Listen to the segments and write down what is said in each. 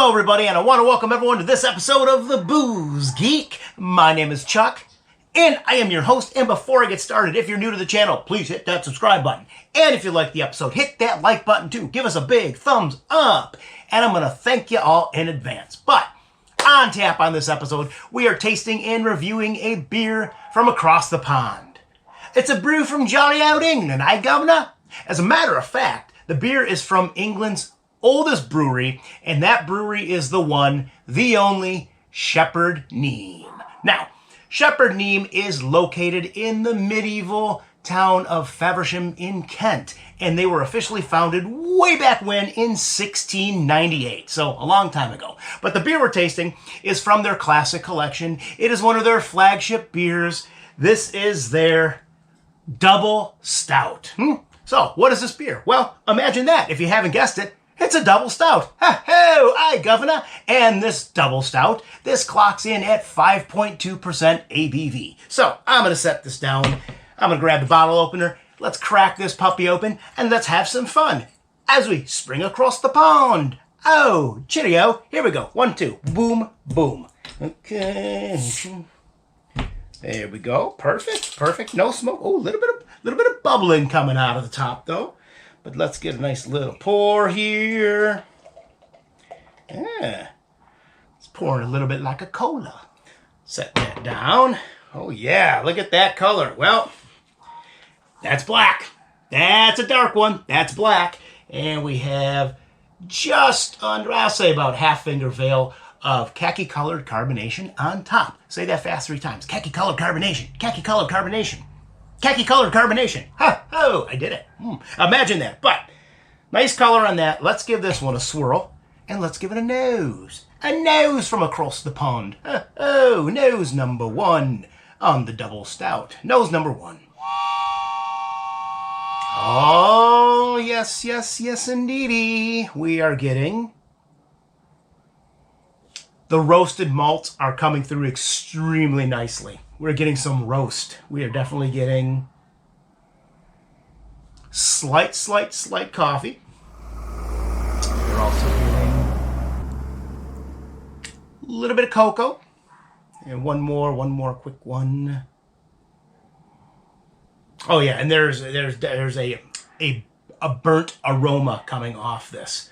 Hello everybody, and I want to welcome everyone to this episode of the Booze Geek. My name is Chuck, and I am your host. And before I get started, if you're new to the channel, please hit that subscribe button. And if you like the episode, hit that like button too. Give us a big thumbs up. And I'm going to thank you all in advance. But on tap on this episode, we are tasting and reviewing a beer from across the pond. It's a brew from jolly out England, aye governor? As a matter of fact, the beer is from England's oldest brewery, and that brewery is the one, the only, SHEPHERD NEAME. Now, SHEPHERD NEAME is located in the medieval town of Faversham in Kent, and they were officially founded way back when in 1698, so a long time ago. But the beer we're tasting is from their classic collection. It is one of their flagship beers. This is their Double Stout. So, what is this beer? Well, imagine that, if you haven't guessed it. It's a double stout. Ha-ho! Aye, governor. And this double stout, this clocks in at 5.2% ABV. So, I'm going to set this down. I'm going to grab the bottle opener. Let's crack this puppy open, and let's have some fun as we spring across the pond. Oh, cheerio. Here we go. 1, 2. Boom, boom. Okay. There we go. Perfect, perfect. No smoke. Oh, a little bit of bubbling coming out of the top, though. But let's get a nice little pour here. Yeah. It's pouring a little bit like a cola. Set that down. Oh yeah, look at that color. Well, that's black. That's a dark one. That's black. And we have just under, I'll say about half-finger veil of khaki-colored carbonation on top. Say that fast 3 times. Khaki-colored carbonation. Khaki-colored carbonation. Khaki-colored carbonation. Ha! Oh, I did it. Imagine that. But, nice color on that. Let's give this one a swirl. And let's give it a nose. A nose from across the pond. Oh, nose number 1 on the double stout. Nose number 1. Oh, yes, yes, yes, indeedy. We are getting... The roasted malts are coming through extremely nicely. We're getting some roast. We are definitely getting slight coffee. We're also getting a little bit of cocoa. And one more quick one. Oh yeah, and there's a burnt aroma coming off this.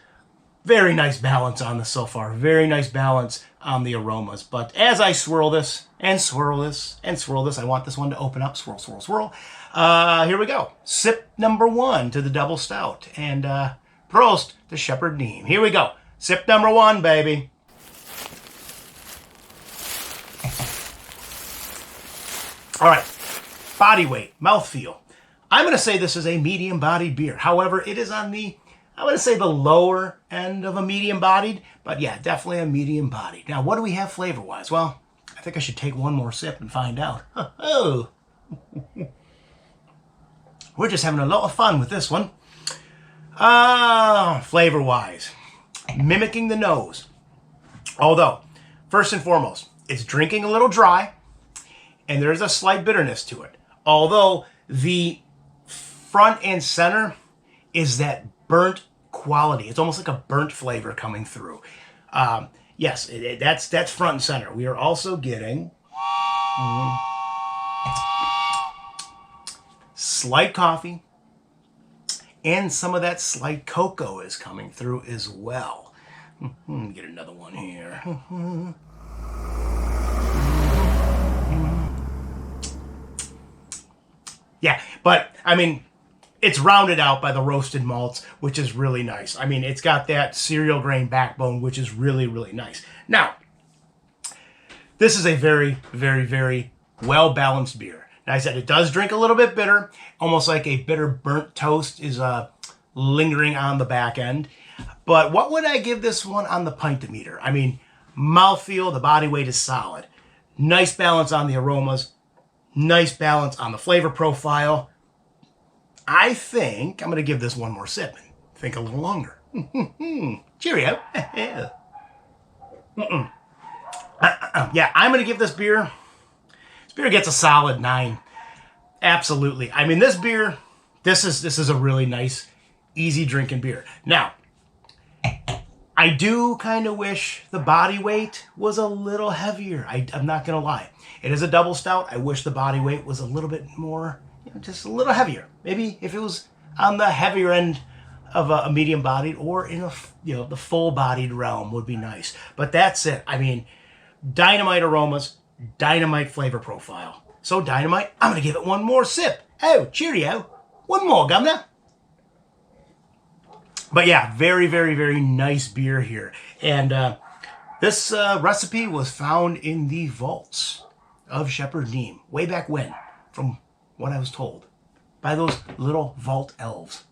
Very nice balance on this so far. Very nice balance on the aromas. But as I swirl this, and swirl this, and swirl this, I want this one to open up. Swirl, swirl, swirl. Here we go. Sip number 1 to the double stout. And PROST to SHEPHERD NEAME. Here we go. Sip number 1, baby. All right. Body weight, mouthfeel. I'm going to say this is a medium-bodied beer. However, it is on the... I would say the lower end of a medium-bodied, but yeah, definitely a medium-bodied. Now, what do we have flavor-wise? Well, I think I should take one more sip and find out. Oh, we're just having a lot of fun with this one. Flavor-wise, mimicking the nose. Although, first and foremost, it's drinking a little dry, and there's a slight bitterness to it. Although, the front and center is that burnt quality. It's almost like a burnt flavor coming through. Yes, that's front and center. We are also getting slight coffee, and some of that slight cocoa is coming through as well. Get another one here. Yeah, but I mean, it's rounded out by the roasted malts, which is really nice. I mean, it's got that cereal grain backbone, which is really, really nice. Now, this is a very, very, very well-balanced beer. Now, I said it does drink a little bit bitter, almost like a bitter burnt toast is lingering on the back end. But what would I give this one on the pint-o-meter? I mean, mouthfeel, the body weight is solid. Nice balance on the aromas. Nice balance on the flavor profile. I think I'm going to give this one more sip and think a little longer. Cheerio. Yeah, I'm going to give this beer gets a solid 9. Absolutely. I mean, this beer, this is a really nice, easy drinking beer. Now, I do kind of wish the body weight was a little heavier. I'm not going to lie. It is a double stout. I wish the body weight was a little bit more, just a little heavier. Maybe if it was on the heavier end of a medium bodied or in the full bodied realm would be nice. But that's it. I mean, dynamite aromas, dynamite flavor profile. So dynamite, I'm going to give it one more sip. Oh, cheerio. One more, governor. But yeah, very, very, very nice beer here. And this recipe was found in the vaults of Shepherd Neame way back when, from what I was told, by those little vault elves.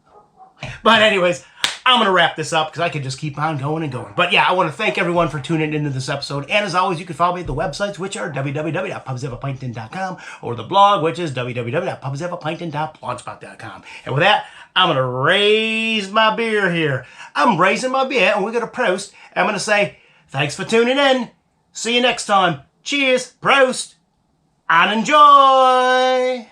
But anyways, I'm going to wrap this up because I could just keep on going and going. But yeah, I want to thank everyone for tuning into this episode. And as always, you can follow me at the websites, which are www.pubsofapinton.com, or the blog, which is www.pubsofapinton.blogspot.com. And with that, I'm going to raise my beer here. I'm raising my beer, and we're going to prost. I'm going to say, thanks for tuning in. See you next time. Cheers, prost, and enjoy.